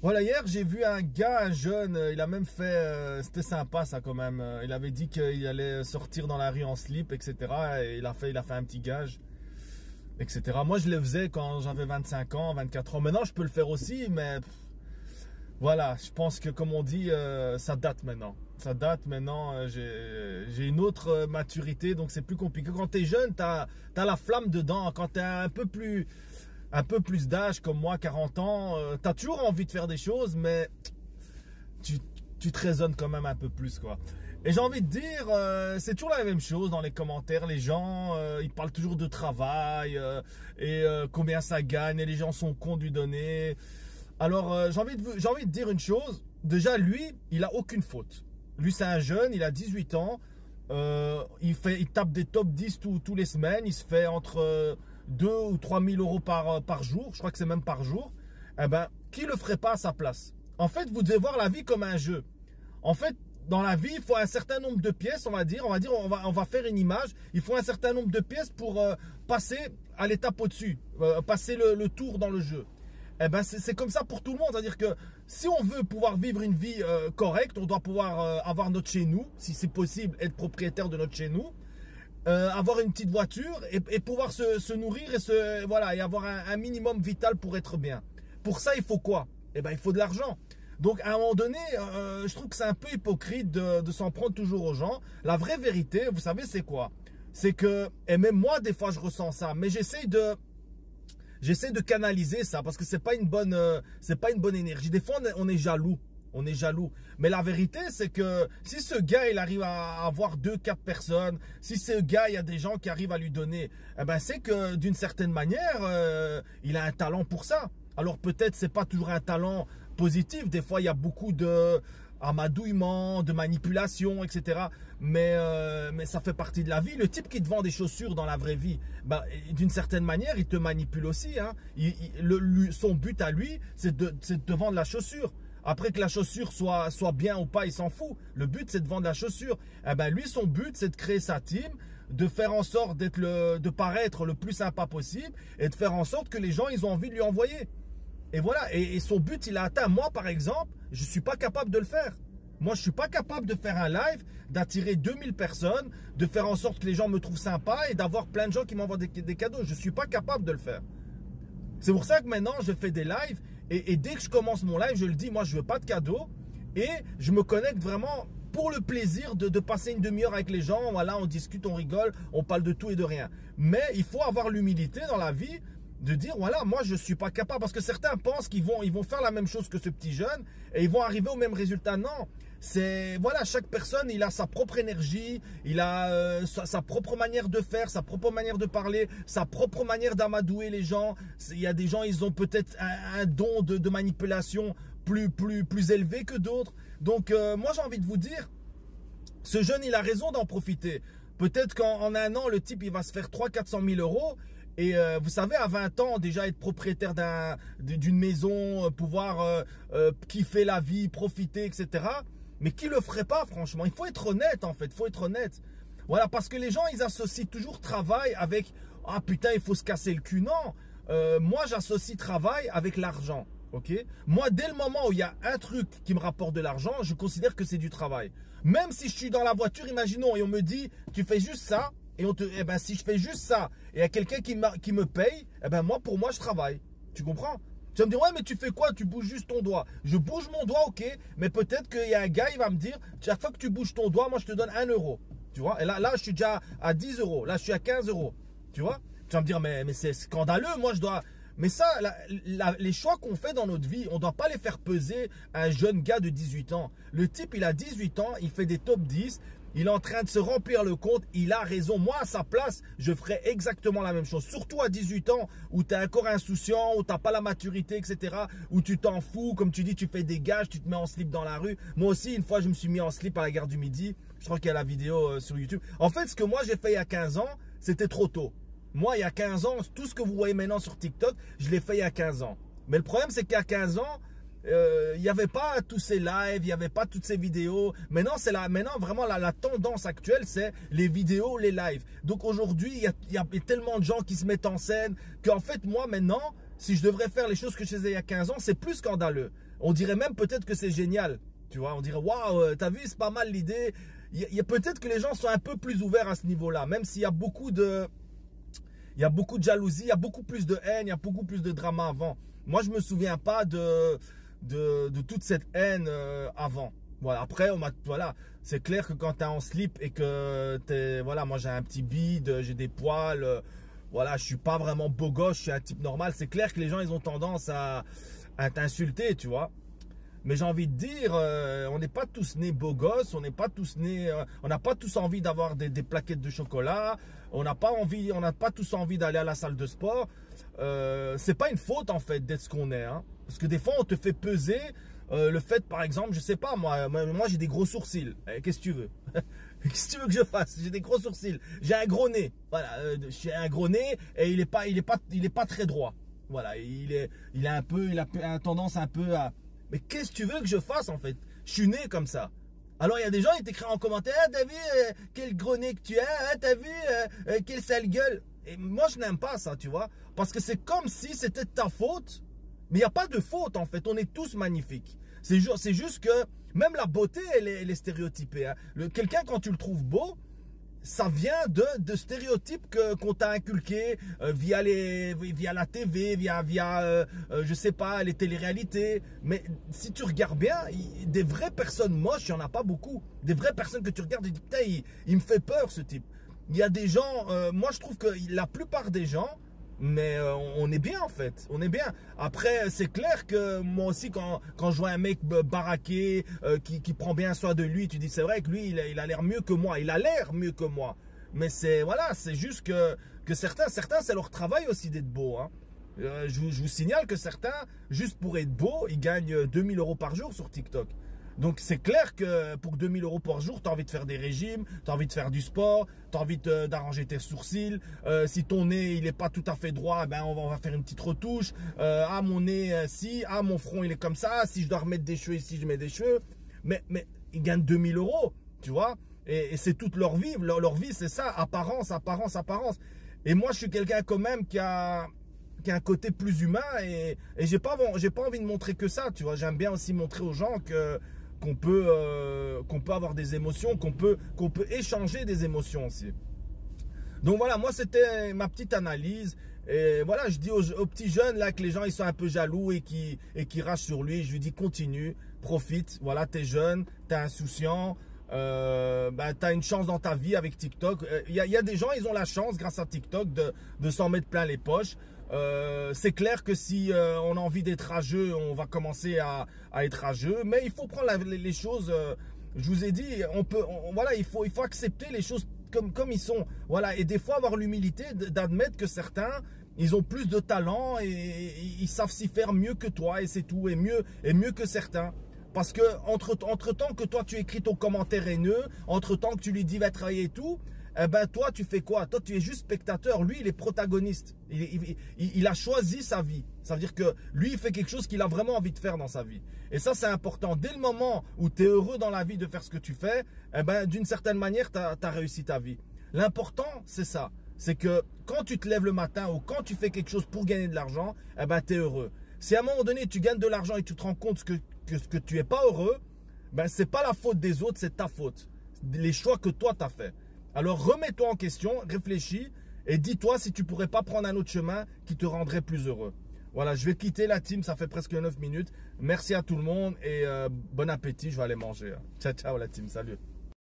Voilà, hier j'ai vu un gars, un jeune, il a même fait, c'était sympa ça quand même, il avait dit qu'il allait sortir dans la rue en slip, etc. Et il a fait un petit gage, etc. Moi je le faisais quand j'avais 25 ans, 24 ans, maintenant je peux le faire aussi, mais voilà, je pense que comme on dit, ça date maintenant. Ça date maintenant, j'ai une autre maturité, donc c'est plus compliqué. Quand tu es jeune, tu as la flamme dedans, quand tu es un peu plus d'âge comme moi, 40 ans, tu as toujours envie de faire des choses, mais tu te raisonnes quand même un peu plus, quoi. Et j'ai envie de dire, c'est toujours la même chose dans les commentaires. Les gens, ils parlent toujours de travail et combien ça gagne, et les gens sont cons de lui donner. Alors, j'ai envie de dire une chose. Déjà, lui, il a aucune faute. Lui, c'est un jeune, il a 18 ans. Il tape des top 10 tous les semaines. Il se fait entre 2 ou 3 000 euros par jour. Je crois que c'est même par jour. Eh ben, qui le ferait pas à sa place? En fait, vous devez voir la vie comme un jeu. En fait, dans la vie, il faut un certain nombre de pièces, on va faire une image. Il faut un certain nombre de pièces pour passer à l'étape au-dessus, passer le tour dans le jeu. Eh ben, c'est comme ça pour tout le monde. C'est-à-dire que si on veut pouvoir vivre une vie correcte, on doit pouvoir avoir notre chez nous, si c'est possible, être propriétaire de notre chez nous, avoir une petite voiture et pouvoir se nourrir et avoir un minimum vital pour être bien. Pour ça, il faut quoi? Eh ben, il faut de l'argent. Donc, à un moment donné, je trouve que c'est un peu hypocrite de s'en prendre toujours aux gens. La vraie vérité, vous savez, c'est quoi? C'est que, et même moi, des fois, je ressens ça, mais j'essaie de canaliser ça parce que c'est pas une bonne énergie. Des fois, on est jaloux. On est jaloux. Mais la vérité, c'est que si ce gars, il arrive à avoir 2-4 personnes, si ce gars, il y a des gens qui arrivent à lui donner, eh ben, c'est que d'une certaine manière, il a un talent pour ça. Alors peut-être c'est pas toujours un talent positif. Des fois, il y a beaucoup de amadouillement, de manipulation, etc. Mais ça fait partie de la vie. Le type qui te vend des chaussures dans la vraie vie, ben, d'une certaine manière, il te manipule aussi. Hein. Son but à lui, c'est de te vendre la chaussure. Après que la chaussure soit bien ou pas, il s'en fout. Le but, c'est de vendre la chaussure. Eh ben, lui, son but, c'est de créer sa team, de faire en sorte de paraître le plus sympa possible et de faire en sorte que les gens, ils ont envie de lui envoyer. Et voilà, et son but, il a atteint. Moi, par exemple, je ne suis pas capable de le faire. Moi, je ne suis pas capable de faire un live, d'attirer 2000 personnes, de faire en sorte que les gens me trouvent sympa et d'avoir plein de gens qui m'envoient des cadeaux. Je ne suis pas capable de le faire. C'est pour ça que maintenant, je fais des lives et dès que je commence mon live, je le dis, moi, je ne veux pas de cadeaux et je me connecte vraiment pour le plaisir de passer une demi-heure avec les gens. Voilà, on discute, on rigole, on parle de tout et de rien. Mais il faut avoir l'humilité dans la vie de dire, voilà, moi, je ne suis pas capable. Parce que certains pensent qu'ils vont faire la même chose que ce petit jeune et ils vont arriver au même résultat. Non, c'est, voilà, chaque personne, il a sa propre énergie, il a sa propre manière de faire, sa propre manière de parler, sa propre manière d'amadouer les gens. Il y a des gens, ils ont peut-être un don de manipulation plus élevé que d'autres. Donc, moi, j'ai envie de vous dire, ce jeune, il a raison d'en profiter. Peut-être qu'en un an, le type, il va se faire 300 000 à 400 000 euros. Et vous savez, à 20 ans, déjà être propriétaire d'une maison, pouvoir kiffer la vie, profiter, etc. Mais qui le ferait pas, franchement? Il faut être honnête, en fait. Il faut être honnête. Voilà, parce que les gens, ils associent toujours travail avec « Ah putain, il faut se casser le cul ». Non, moi, j'associe travail avec l'argent. Okay? Moi, dès le moment où il y a un truc qui me rapporte de l'argent, je considère que c'est du travail. Même si je suis dans la voiture, imaginons, et on me dit « Tu fais juste ça ». Et eh ben, si je fais juste ça et il y a quelqu'un qui me paye, eh ben, pour moi, je travaille. Tu comprends? Tu vas me dire, ouais, mais tu fais quoi? Tu bouges juste ton doigt. Je bouge mon doigt, ok. Mais peut-être qu'il y a un gars, il va me dire, chaque fois que tu bouges ton doigt, moi, je te donne 1 euro. Tu vois? Et là, je suis déjà à 10 euros. Là, je suis à 15 euros. Tu vois? Tu vas me dire, mais c'est scandaleux. Moi, je dois... Mais ça, les choix qu'on fait dans notre vie, on ne doit pas les faire peser à un jeune gars de 18 ans. Le type, il a 18 ans, il fait des top 10. Il est en train de se remplir le compte. Il a raison. Moi, à sa place, je ferais exactement la même chose. Surtout à 18 ans, où tu es encore insouciant, où tu n'as pas la maturité, etc. Où tu t'en fous. Comme tu dis, tu fais des gages, tu te mets en slip dans la rue. Moi aussi, une fois, je me suis mis en slip à la gare du Midi. Je crois qu'il y a la vidéo sur YouTube. En fait, ce que moi, j'ai fait il y a 15 ans, c'était trop tôt. Moi, il y a 15 ans, tout ce que vous voyez maintenant sur TikTok, je l'ai fait il y a 15 ans. Mais le problème, c'est qu'il y a 15 ans, il n'y avait pas tous ces lives, il n'y avait pas toutes ces vidéos. Maintenant, vraiment la tendance actuelle, c'est les vidéos, les lives. Donc aujourd'hui, il y a tellement de gens qui se mettent en scène qu'en fait, moi maintenant, si je devrais faire les choses que je faisais il y a 15 ans, c'est plus scandaleux. On dirait même peut-être que c'est génial. Tu vois, on dirait, waouh, t'as vu, c'est pas mal l'idée. Il y a peut-être que les gens sont un peu plus ouverts à ce niveau-là, même s'il y a beaucoup de jalousie, il y a beaucoup plus de haine, il y a beaucoup plus de drama avant. Moi, je me souviens pas de toute cette haine avant. Voilà. Après, voilà, c'est clair que quand tu es en slip et que voilà, moi j'ai un petit bide, j'ai des poils, voilà, je suis pas vraiment beau gosse, je suis un type normal. C'est clair que les gens, ils ont tendance à t'insulter, tu vois. Mais j'ai envie de dire, on n'est pas tous nés beaux gosses, on n'est pas tous nés, on n'a pas tous envie d'avoir des plaquettes de chocolat, on n'a pas tous envie d'aller à la salle de sport. C'est pas une faute en fait d'être ce qu'on est, hein. Parce que des fois on te fait peser le fait, par exemple, je sais pas, moi j'ai des gros sourcils. Qu'est-ce que tu veux? Qu'est-ce que tu veux que je fasse? J'ai des gros sourcils, j'ai un gros nez, voilà, j'ai un gros nez et il est pas très droit. Voilà, il a tendance un peu à... Mais qu'est-ce que tu veux que je fasse en fait? Je suis né comme ça. Alors il y a des gens qui t'écrivent en commentaire, ah, t'as vu quel gros nez que tu as, ah, t'as vu quelle sale gueule. Et moi je n'aime pas ça, tu vois. Parce que c'est comme si c'était ta faute. Mais il n'y a pas de faute en fait, on est tous magnifiques. C'est juste que même la beauté elle est stéréotypée, hein. Quelqu'un quand tu le trouves beau, ça vient de stéréotypes qu'on t'a inculqués via la TV, via je sais pas, les téléréalités. Mais si tu regardes bien, des vraies personnes moches, il n'y en a pas beaucoup. Des vraies personnes que tu regardes et tu dis, putain, il me fait peur ce type. Il y a des gens, moi je trouve que la plupart des gens, mais on est bien en fait, on est bien. Après c'est clair que moi aussi quand je vois un mec baraqué qui prend bien soin de lui, tu dis c'est vrai que lui il a l'air mieux que moi, il a l'air mieux que moi. Mais voilà, c'est juste que certains c'est leur travail aussi d'être beau, hein. Je vous signale que certains, juste pour être beau, ils gagnent 2000 € par jour sur TikTok. Donc c'est clair que pour 2000 € par jour, tu as envie de faire des régimes, tu as envie de faire du sport, tu as envie d'arranger tes sourcils. Si ton nez il n'est pas tout à fait droit, ben on va faire une petite retouche. Ah mon nez mon front il est comme ça, si je dois remettre des cheveux ici, je mets des cheveux. Mais ils gagnent 2000 €, tu vois. Et c'est toute leur vie. Leur vie c'est ça, apparence, apparence, apparence. Et moi je suis quelqu'un quand même qui a un côté plus humain et j'ai pas envie de montrer que ça, tu vois. J'aime bien aussi montrer aux gens qu'on peut avoir des émotions, qu'on peut échanger des émotions aussi. Donc voilà, moi c'était ma petite analyse. Et voilà, je dis aux petits jeunes là que les gens ils sont un peu jaloux et qui rachent sur lui, je lui dis continue, profite. Voilà, t'es jeune, t'es insouciant. T'as une chance dans ta vie avec TikTok. Il y a des gens, ils ont la chance grâce à TikTok de s'en mettre plein les poches. C'est clair que si on a envie d'être rageux, on va commencer à être rageux. Mais il faut prendre les choses. Je vous ai dit, voilà, il faut accepter les choses comme ils sont. Voilà, et des fois avoir l'humilité d'admettre que certains, ils ont plus de talent et ils savent s'y faire mieux que toi et c'est tout, et mieux que certains. Parce que entre temps que toi tu écris ton commentaire haineux, entre temps que tu lui dis va travailler et tout, eh ben toi tu fais quoi? Toi tu es juste spectateur, lui il est protagoniste. Il a choisi sa vie. Ça veut dire que lui il fait quelque chose qu'il a vraiment envie de faire dans sa vie. Et ça c'est important. Dès le moment où tu es heureux dans la vie de faire ce que tu fais, eh ben d'une certaine manière tu as réussi ta vie. L'important c'est ça. C'est que quand tu te lèves le matin ou quand tu fais quelque chose pour gagner de l'argent, eh ben tu es heureux. Si à un moment donné tu gagnes de l'argent et tu te rends compte que tu n'es pas heureux, ben c'est pas la faute des autres, c'est ta faute. Les choix que toi tu as fait. Alors remets-toi en question, réfléchis et dis-toi si tu pourrais pas prendre un autre chemin qui te rendrait plus heureux. Voilà, je vais quitter la team, ça fait presque 9 minutes. Merci à tout le monde et bon appétit, je vais aller manger. Ciao, ciao la team, salut.